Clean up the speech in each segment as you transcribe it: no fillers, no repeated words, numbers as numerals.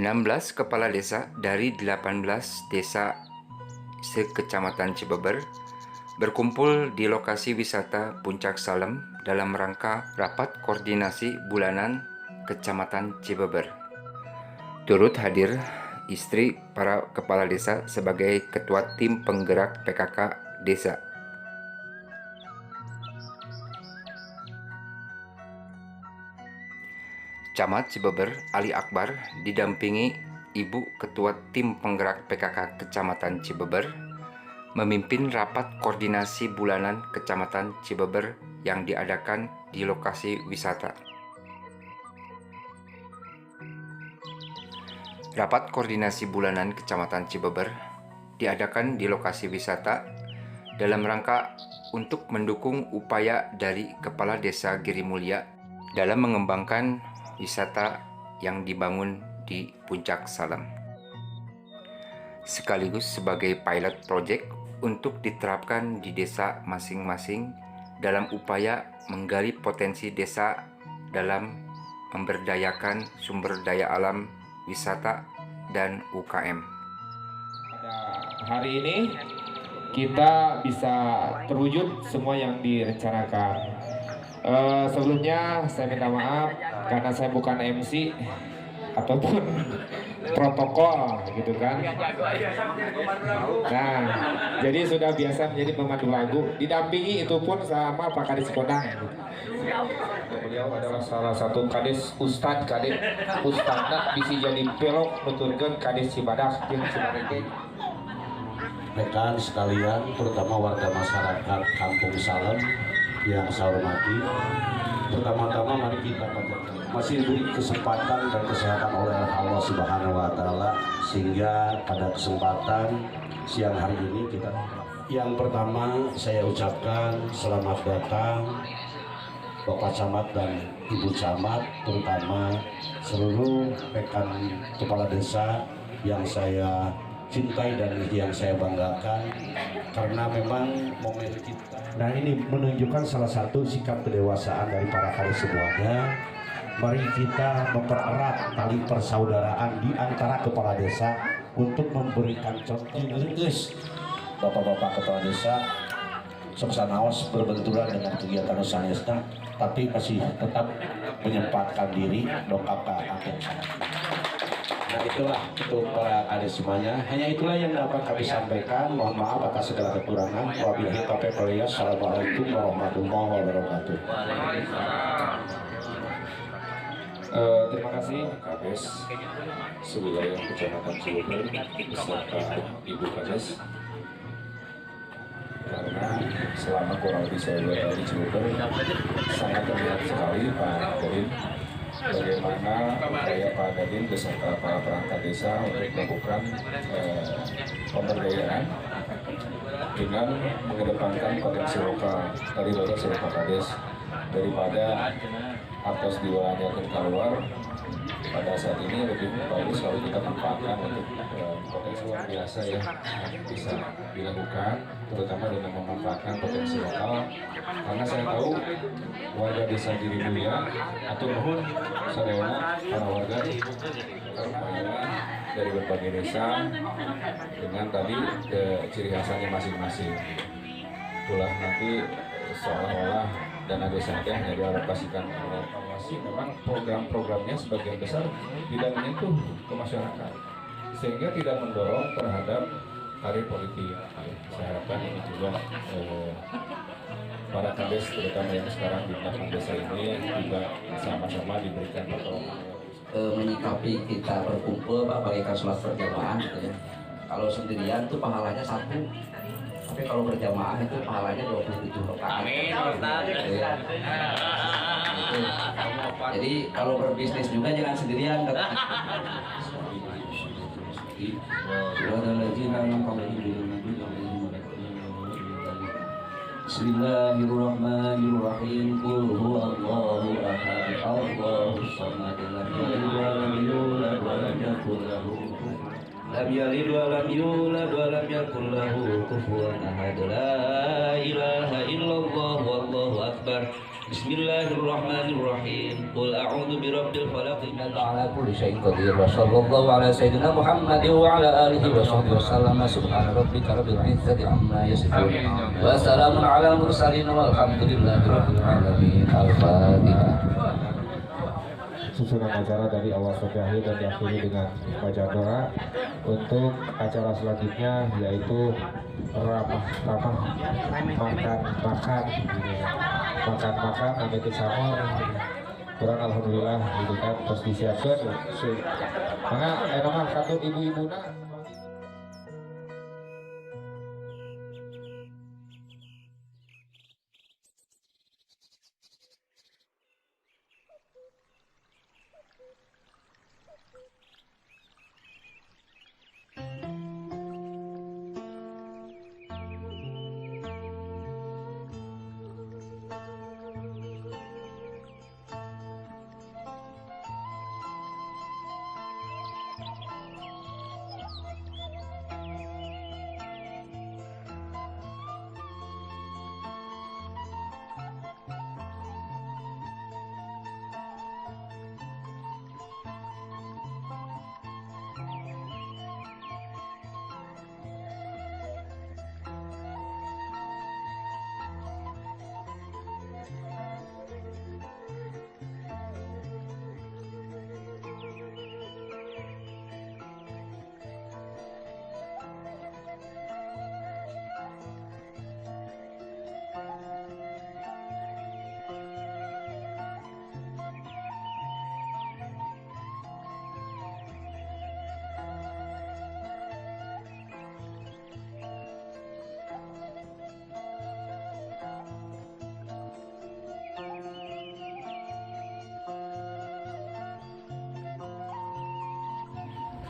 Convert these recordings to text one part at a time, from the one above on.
16 kepala desa dari 18 desa sekecamatan Cibeber berkumpul di lokasi wisata Puncak Salem dalam rangka rapat koordinasi bulanan Kecamatan Cibeber. Turut hadir istri para kepala desa sebagai ketua tim penggerak PKK desa. Camat Cibeber Ali Akbar didampingi Ibu Ketua Tim Penggerak PKK Kecamatan Cibeber memimpin rapat koordinasi bulanan Kecamatan Cibeber yang diadakan di lokasi wisata. Rapat koordinasi bulanan Kecamatan Cibeber diadakan di lokasi wisata dalam rangka untuk mendukung upaya dari Kepala Desa Girimulya dalam mengembangkan wisata yang dibangun di Puncak Salem, sekaligus sebagai pilot project untuk diterapkan di desa masing-masing dalam upaya menggali potensi desa dalam memberdayakan sumber daya alam, wisata, dan UKM. Pada hari ini kita bisa terwujud semua yang direncanakan. Sebelumnya saya minta maaf karena saya bukan MC ataupun protokol gitu kan. Nah, jadi sudah biasa menjadi pemandu lagu, didampingi itu pun sama Pak Kadis Kodang. Beliau adalah salah satu kadis ustad, kadis ustadna bisa jadi pelok nuturkeun kadis Cibadak jeung Cibarengke. Rekan sekalian, terutama warga masyarakat Kampung Salem yang saya hormati, pertama-tama mari kita panjatkan masih diberi kesempatan dan kesehatan oleh Allah Subhanahu wa Ta'ala, sehingga pada kesempatan siang hari ini kita yang pertama saya ucapkan selamat datang Bapak Camat dan Ibu Camat, terutama seluruh rekan kepala desa yang saya cintai dan yang saya banggakan, karena memang momen kita. Nah, ini menunjukkan salah satu sikap kedewasaan dari para kadis semuanya. Mari kita mempererat tali persaudaraan di antara kepala desa untuk memberikan contoh geus bapak-bapak kepala desa soksanaos berbenturan dengan kegiatan sanesna, tapi masih tetap menyempatkan diri dongkap ke akhir. Nah, itulah untuk para kadis semuanya. Hanya itulah yang dapat kami sampaikan. Mohon maaf atas segala kekurangan. Wabillahi taufiq wal hidayah. Assalamualaikum warahmatullahi wabarakatuh. Terima kasih Kades sewilayah Kecamatan Cibeber beserta Ibu Kades, karena selama kurang lebih saya berada di Cibeber sangat terlihat sekali Pak Dadin bagaimana upaya Pak Dadin beserta para perangkat desa untuk melakukan pemberdayaan dengan mengedepankan potensi lokal. Tadi Bapak sudah Pak Kades, daripada atas diwalanya ke keluar, pada saat ini lebih bagus kalau kita manfaatkan untuk potensi luar biasa ya yang bisa dilakukan, terutama dengan memanfaatkan potensi lokal. Karena saya tahu warga desa Girimulya atau nuhun sadayana para warga karena dari berbagai desa dengan tadi ciri khasnya masing-masing. Itulah nanti seolah-olah dana desanya hanya dialokasikan oleh evaluasi. Memang program-programnya sebagian besar tidak menyentuh ke masyarakat, sehingga tidak mendorong terhadap karir politik. Saya harapkan ini juga para kades, terutama yang sekarang di belakang desa ini, juga sama-sama diberikan pertolongan. Menyikapi kita berkumpul Pak bagaikan sholat berjamaah gitu ya. Kalau sendirian tuh pahalanya 1, tapi kalau berjamaah itu pahalanya 27 rakaat. Amin, Ustaz. Jadi kalau berbisnis juga jangan sendirian. Bismillahirrahmanirrahim. Qul huwallahu ahad, Allahus samad, lam yalid wa lam yulad wa lam yakul lahu kufuwan ahad. La ilaha illallah wallahu akbar. Bismillahirrahmanirrahim. Qul a'udzu birabbil falaq innaka 'ala kulli syai'in qadir. Wa sallallahu 'ala sayyidina Muhammadin wa 'ala alihi wa sahbihi wasallam. Subhana rabbika rabbil 'izzati 'amma yasifun. Wa salamun 'alal mursalin walhamdulillahi rabbil alamin. Al-Fatihah. Susunan acara dari awal sampai akhir dan diakhiri dengan baca doa. Untuk acara selanjutnya yaitu ramah-ramah makan-makan gitu ya. Makan-makan ambil sama kurang alhamdulillah gitu kan terus disiapkan maka enak kantor ibu-ibu nah.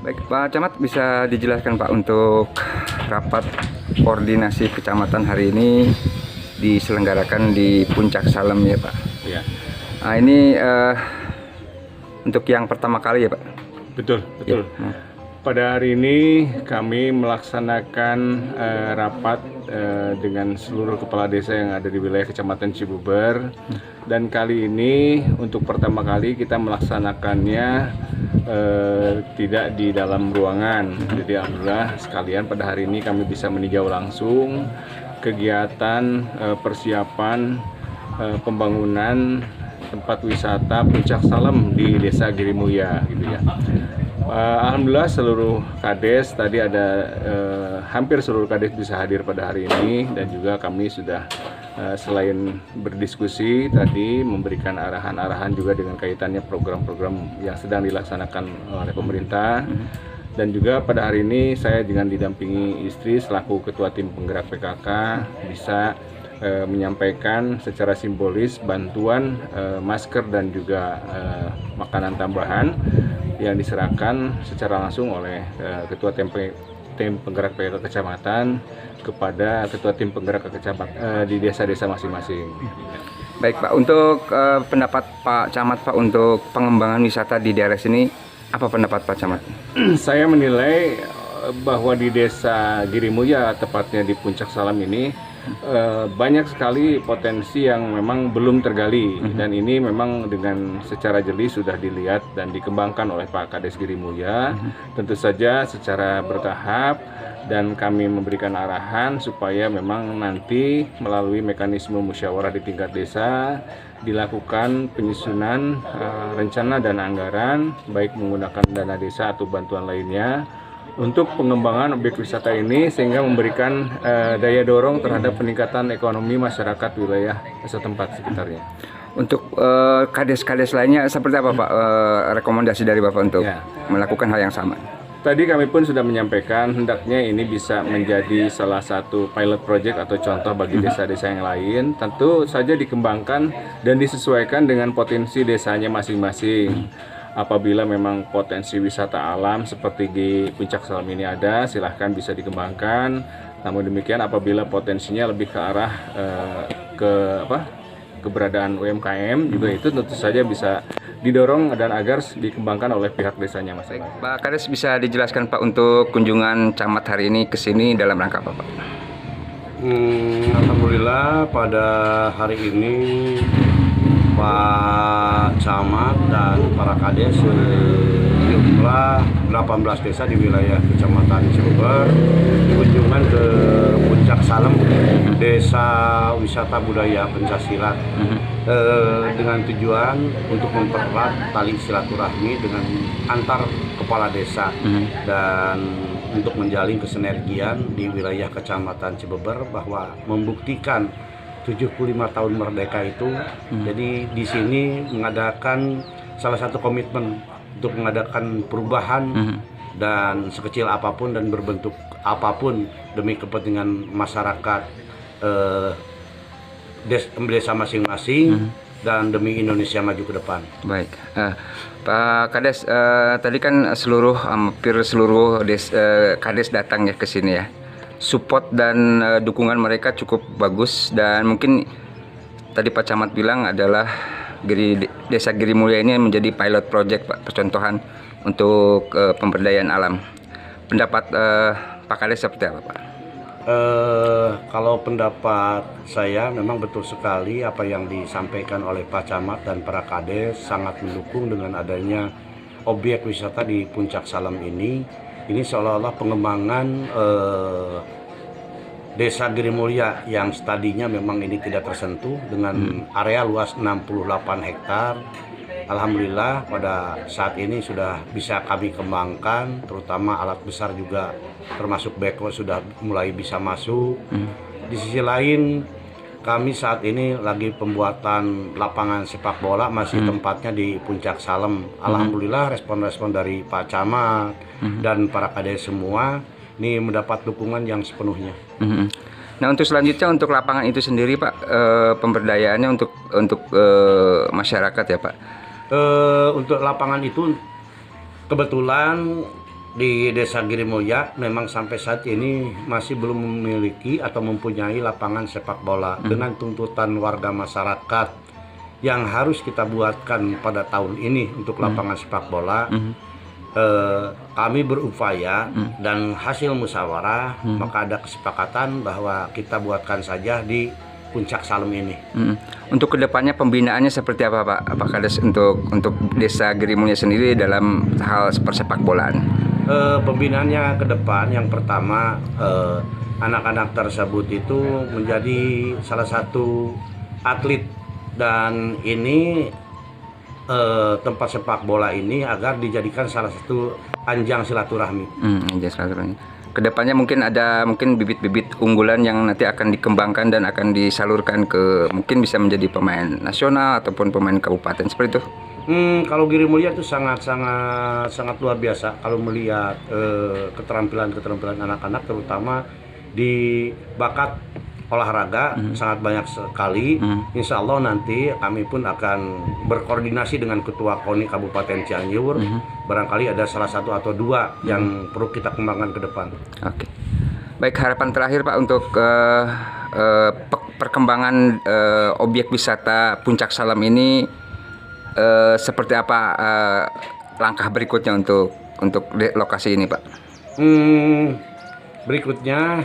Baik, Pak Camat, bisa dijelaskan Pak untuk rapat koordinasi kecamatan hari ini diselenggarakan di Puncak Salem ya Pak? Ya. Nah, ini untuk yang pertama kali ya Pak? Betul. Ya. Pada hari ini kami melaksanakan rapat dengan seluruh kepala desa yang ada di wilayah Kecamatan Cibuber. Dan kali ini untuk pertama kali kita melaksanakannya tidak di dalam ruangan. Jadi alhamdulillah sekalian pada hari ini kami bisa meninjau langsung kegiatan persiapan pembangunan tempat wisata Puncak Salem di Desa Girimuya gitu ya. Alhamdulillah seluruh kades tadi ada hampir seluruh kades bisa hadir pada hari ini, dan juga kami sudah selain berdiskusi tadi memberikan arahan-arahan juga dengan kaitannya program-program yang sedang dilaksanakan oleh pemerintah. Dan juga pada hari ini saya dengan didampingi istri selaku ketua tim penggerak PKK bisa menyampaikan secara simbolis bantuan masker dan juga makanan tambahan yang diserahkan secara langsung oleh ketua tim penggerak PKK kecamatan kepada ketua tim penggerak kecamatan di desa-desa masing-masing. Baik Pak, untuk pendapat Pak Camat Pak untuk pengembangan wisata di daerah sini, apa pendapat Pak Camat? Saya menilai bahwa di Desa Girimuya, tepatnya di Puncak Salem ini, banyak sekali potensi yang memang belum tergali, dan ini memang dengan secara jeli sudah dilihat dan dikembangkan oleh Pak Kades Girimuya. Tentu saja secara bertahap, dan kami memberikan arahan supaya memang nanti melalui mekanisme musyawarah di tingkat desa dilakukan penyusunan rencana dan anggaran, baik menggunakan dana desa atau bantuan lainnya, untuk pengembangan objek wisata ini, sehingga memberikan daya dorong terhadap peningkatan ekonomi masyarakat wilayah setempat sekitarnya. Untuk kades-kades lainnya seperti apa Pak rekomendasi dari Bapak untuk melakukan hal yang sama? Tadi kami pun sudah menyampaikan hendaknya ini bisa menjadi salah satu pilot project atau contoh bagi desa-desa yang lain. Tentu saja dikembangkan dan disesuaikan dengan potensi desanya masing-masing. Apabila memang potensi wisata alam seperti di Puncak Salem ini ada, silahkan bisa dikembangkan. Namun demikian apabila potensinya lebih ke arah keberadaan UMKM juga, itu tentu saja bisa didorong dan agar dikembangkan oleh pihak desanya masing-masing. Pak Kades, bisa dijelaskan Pak untuk kunjungan camat hari ini ke sini dalam rangka apa Pak? Alhamdulillah pada hari ini Pak Camat dan para kades sejumlah 18 desa di wilayah Kecamatan Cibeber kunjungan ke Puncak Salem, Desa Wisata Budaya Pencaksilat, dengan tujuan untuk mempererat tali silaturahmi dengan antar kepala desa dan untuk menjalin kesinergian di wilayah Kecamatan Cibeber bahwa membuktikan 75 tahun merdeka itu. Jadi di sini mengadakan salah satu komitmen untuk mengadakan perubahan dan sekecil apapun dan berbentuk apapun demi kepentingan masyarakat desa masing-masing dan demi Indonesia maju ke depan. Baik, Pak Kades, tadi kan hampir seluruh Kades datang ya ke sini ya. Support dan dukungan mereka cukup bagus, dan mungkin tadi Pak Camat bilang adalah Desa Giri Mulia ini menjadi pilot project, Pak, percontohan untuk pemberdayaan alam. Pendapat Pak Kades seperti apa, Pak? Kalau pendapat saya memang betul sekali apa yang disampaikan oleh Pak Camat dan para Kades, sangat mendukung dengan adanya objek wisata di Puncak Salem ini. Ini seolah-olah pengembangan Desa Giri Mulia yang tadinya memang ini tidak tersentuh dengan area luas 68 hektar. Alhamdulillah pada saat ini sudah bisa kami kembangkan, terutama alat besar juga termasuk beko sudah mulai bisa masuk. Di sisi lain kami saat ini lagi pembuatan lapangan sepak bola, masih tempatnya di Puncak Salem. Alhamdulillah respon-respon dari Pak Camat dan para kades semua ini mendapat dukungan yang sepenuhnya. Nah, untuk selanjutnya untuk lapangan itu sendiri, Pak, pemberdayaannya untuk masyarakat ya, Pak. Untuk lapangan itu kebetulan di Desa Giri Mulia memang sampai saat ini masih belum memiliki atau mempunyai lapangan sepak bola. Dengan tuntutan warga masyarakat yang harus kita buatkan pada tahun ini untuk lapangan sepak bola, kami berupaya dan hasil musyawarah maka ada kesepakatan bahwa kita buatkan saja di Puncak Salem ini. Untuk kedepannya pembinaannya seperti apa, Pak? Apakah ada untuk Desa Giri Mulia sendiri dalam hal persepak bolaan? Pembinaannya ke depan yang pertama anak-anak tersebut itu menjadi salah satu atlet, dan ini tempat sepak bola ini agar dijadikan salah satu anjang silaturahmi. Anjang silaturahmi. Kedepannya mungkin ada bibit-bibit unggulan yang nanti akan dikembangkan dan akan disalurkan ke mungkin bisa menjadi pemain nasional ataupun pemain kabupaten seperti itu. Kalau Giri Mulia itu sangat luar biasa kalau melihat keterampilan anak-anak, terutama di bakat olahraga sangat banyak sekali. Insya Allah nanti kami pun akan berkoordinasi dengan Ketua KONI Kabupaten Cianjur. Barangkali ada salah satu atau dua yang perlu kita kembangkan ke depan. Oke. Baik, harapan terakhir, Pak, untuk perkembangan objek wisata Puncak Salem ini seperti apa langkah berikutnya untuk lokasi ini, Pak? Berikutnya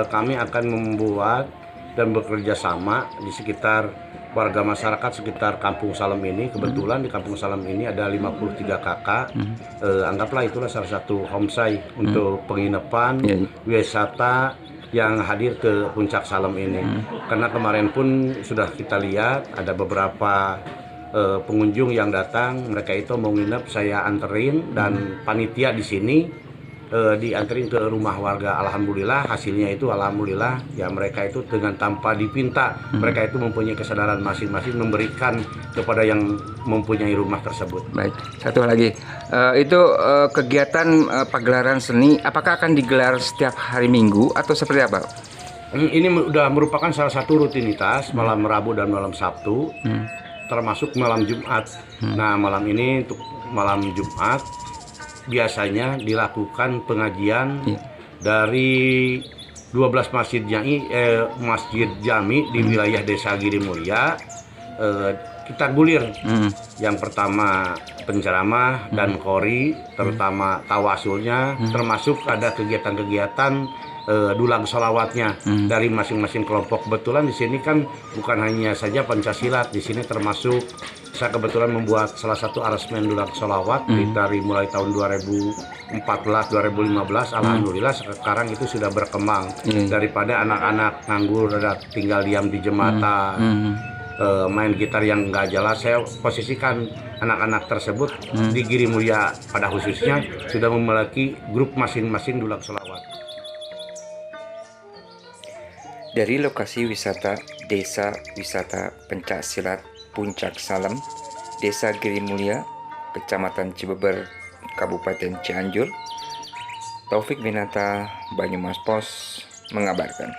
kami akan membuat dan bekerja sama di sekitar warga masyarakat sekitar Kampung Salem ini. Kebetulan di Kampung Salem ini ada 53 kakak. Anggaplah itulah salah satu homestay untuk penginapan wisata yang hadir ke Puncak Salem ini. Karena kemarin pun sudah kita lihat ada beberapa pengunjung yang datang, mereka itu mau nginep, saya anterin dan panitia di sini dianterin ke rumah warga. Alhamdulillah hasilnya itu alhamdulillah ya, mereka itu dengan tanpa dipinta, mereka itu mempunyai kesadaran masing-masing memberikan kepada yang mempunyai rumah tersebut. Baik, satu lagi itu kegiatan pagelaran seni apakah akan digelar setiap hari Minggu atau seperti apa? Ini sudah merupakan salah satu rutinitas malam Rabu dan malam Sabtu, termasuk malam Jumat. Nah, malam ini untuk malam Jumat biasanya dilakukan pengajian dari 12 masjid jami di wilayah Desa Giri Mulia. Kita gulir. Yang pertama penceramah dan qori, terutama tawasulnya, termasuk ada kegiatan-kegiatan dulang sholawatnya dari masing-masing kelompok. Kebetulan di sini kan bukan hanya saja Pancasilat, di sini termasuk saya kebetulan membuat salah satu aransemen dulang sholawat dari mulai tahun 2014 2015. Alhamdulillah sekarang itu sudah berkembang daripada anak-anak nganggur tinggal diam di jembatan, main gitar yang nggak jelas. Saya posisikan anak-anak tersebut di Giri Mulia pada khususnya sudah memiliki grup masing-masing dulang sholawat. Dari lokasi wisata Desa Wisata Pencaksilat Puncak Salem, Desa Giri Mulia, Kecamatan Cibeber, Kabupaten Cianjur, Taufik Winata, Banyumas Pos mengabarkan.